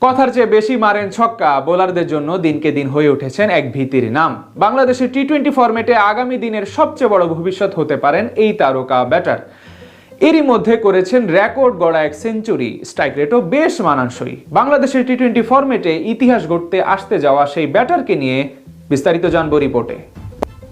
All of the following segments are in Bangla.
কথার চেয়ে বেশি মারেন ছক্কা বোলারদের জন্য দিনকে দিন হয়ে উঠেছেন এক ভীতির নাম। বাংলাদেশের টি-20 ফরম্যাটে আগামী দিনের সবচেয়ে বড় ভবিষ্যৎ হতে পারেন এই তারকা ব্যাটার। এরই মধ্যে করেছেন রেকর্ড গড়া এক সেঞ্চুরি, স্ট্রাইক রেটও বেশ মানানসই। বাংলাদেশের টি-20 ফরম্যাটে ইতিহাস গড়তে আসতে যাওয়া সেই ব্যাটারকে নিয়ে বিস্তারিত জানবো রিপোর্টে।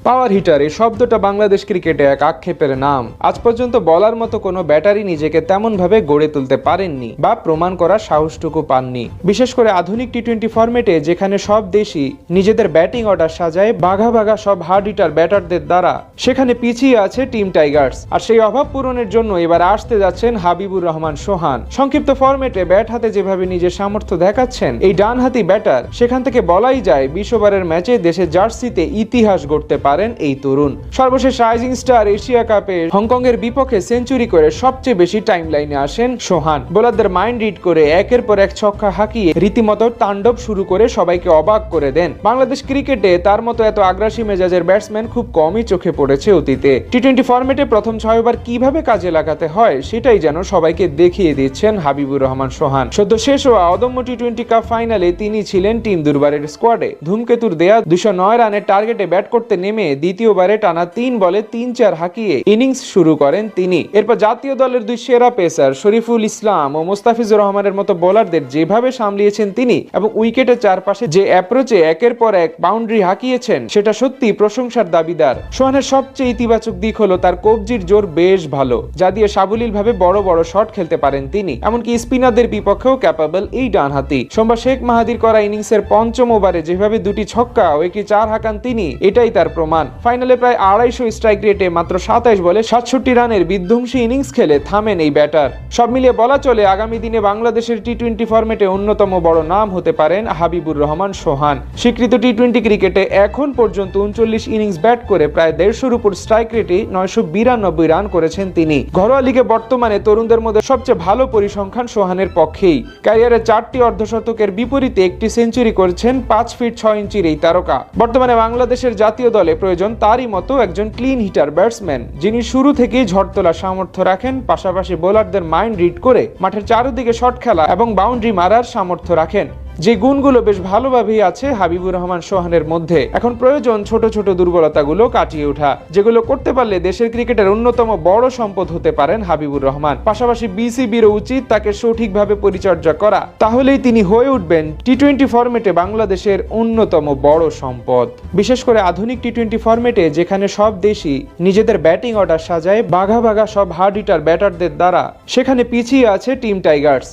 পাওয়ার হিটার এই শব্দটা বাংলাদেশ ক্রিকেটে এক আক্ষেপের নাম। আজ পর্যন্ত বলার মতো কোনো ব্যাটারই নিজেকে তেমন ভাবে গড়ে তুলতে পারেননি বা প্রমাণ করার সাহসটুকু পাননি। বিশেষ করে আধুনিক টি-20 ফরম্যাটে যেখানে সব দেশই নিজেদের ব্যাটিং অর্ডার সাজায় বাঘা বাঘা সব হার্ড হিটার ব্যাটারদের দ্বারা, সেখানে পিছিয়ে আছে টিম টাইগার্স। আর সেই অভাব পূরণের জন্য এবার আসতে যাচ্ছেন হাবিবুর রহমান সোহান। সংক্ষিপ্ত ফরম্যাটে ব্যাট হাতে যেভাবে নিজের সামর্থ্য দেখাচ্ছেন এই ডানহাতি ব্যাটার, সেখান থেকে বলাই যায় 20 ওভারের ম্যাচে দেশের জার্সিতে ইতিহাস গড়তে পারে এই তরুণ। সর্বশেষ রাইজিং স্টার এশিয়া কাপে হংকং এর বিপক্ষে সেঞ্চুরি করে সবচেয়ে বেশি টাইম লাইনে আসেন সোহান। বোলারদের মাইন্ড রিড করে একের পর এক ছক্কা হাঁকিয়ে রীতিমতো তাণ্ডব শুরু করে সবাইকে অবাক করে দেন। বাংলাদেশ ক্রিকেটে তার মতো এত আগ্রাসী মেজাজের ব্যাটসম্যান খুব কমই চোখে পড়েছে অতীতে। টি-20 ফরম্যাটে প্রথম 6 ওভার কিভাবে কাজে লাগাতে হয় সেটাই যেন সবাইকে দেখিয়ে দিচ্ছেন হাবিবুর রহমান সোহান। সদ্য শেষ হওয়া অদম্য টি-20 কাপ ফাইনালে তিনি ছিলেন টিম দুর্বারের স্কোয়াডে। ধূমকেতুর দেয়া 209 রানের টার্গেটে ব্যাট করতে নেমে দ্বিতীয়বারে টানা 3 বলে 3-4 হাঁকিয়ে ইনিংস শুরু করেন তিনি। এরপর জাতীয় দলের দুই সেরা পেসার শরীফুল ইসলাম ও মোস্তাফিজুর রহমানের মতো বোলারদের যেভাবে সামলিয়েছেন তিনি এবং উইকেটের চারপাশে যে অ্যাপ্রোচে একের পর এক বাউন্ডারি হাঁকিয়েছেন সেটা সত্যি প্রশংসার দাবিদার। সোহানের সবচেয়ে ইতিবাচক দিক হলো তার কবজির জোর বেশ ভালো, যা দিয়ে সাবলীল ভাবে বড় বড় শট খেলতে পারেন তিনি। এমনকি স্পিনারদের বিপক্ষেও ক্যাপাবল এই ডানহাতি। সোমবার শেখ মাহাদির করা ইনিংসের পঞ্চম ওভারে যেভাবে দুটি ছক্কা ও একটি 4 হাঁকান তিনি, এটাই তার প্রমাণ। ফাইনালে প্রায় 250 স্ট্রাইক রেটে মাত্র 27 বলে 67 রানের বিধ্বংসী ইনিংস খেলে থামেন এই ব্যাটার। সব মিলিয়ে বলা চলে আগামী দিনে বাংলাদেশের টি-20 ফরম্যাটে অন্যতম বড় নাম হতে পারেন হাবিবুর রহমান সোহান। স্বীকৃত টি-20 ক্রিকেটে এখন পর্যন্ত 39 ইনিংস ব্যাট করে প্রায় 150-র উপর স্ট্রাইক রেটে 992 রান করেছেন তিনি। ঘরোয়া লিগে বর্তমানে তরুণদের মধ্যে সবচেয়ে ভালো পরিসংখ্যান সোহানের পক্ষেই। ক্যারিয়ারে 4টি অর্ধশতকের বিপরীতে একটি সেঞ্চুরি করেছেন 5 ফিট 6 ইঞ্চির এই তারকা। বর্তমানে বাংলাদেশের জাতীয় দলে প্রয়োজন তারই মতো একজন ক্লিন হিটার ব্যাটসম্যান, যিনি শুরু থেকেই ঝড় তোলার সামর্থ্য রাখেন, পাশাপাশি বোলারদের মাইন্ড রিড করে মাঠের চারদিকে শট খেলা এবং বাউন্ডারি মারার সামর্থ্য রাখেন। যে গুণগুলো বেশ ভালোভাবেই আছে হাবিবুর রহমান সোহানের মধ্যে। এখন প্রয়োজন ছোট ছোট দুর্বলতাগুলো কাটিয়ে ওঠা, যেগুলো করতে পারলে দেশের ক্রিকেটের অন্যতম বড় সম্পদ হতে পারেন হাবিবুর রহমান। পাশাপাশি বিসিবিরও উচিত তাকে সঠিকভাবে পরিচর্যা করা, তাহলেই তিনি হয়ে উঠবেন টি-20 ফরম্যাটে বাংলাদেশের অন্যতম বড় সম্পদ। বিশেষ করে আধুনিক টি-20 ফরম্যাটে যেখানে সব দেশই নিজেদের ব্যাটিং অর্ডার সাজায় বাঘা বাঘা সব হার্ড হিটার ব্যাটারদের দ্বারা, সেখানে পিছিয়ে আছে টিম টাইগার্স।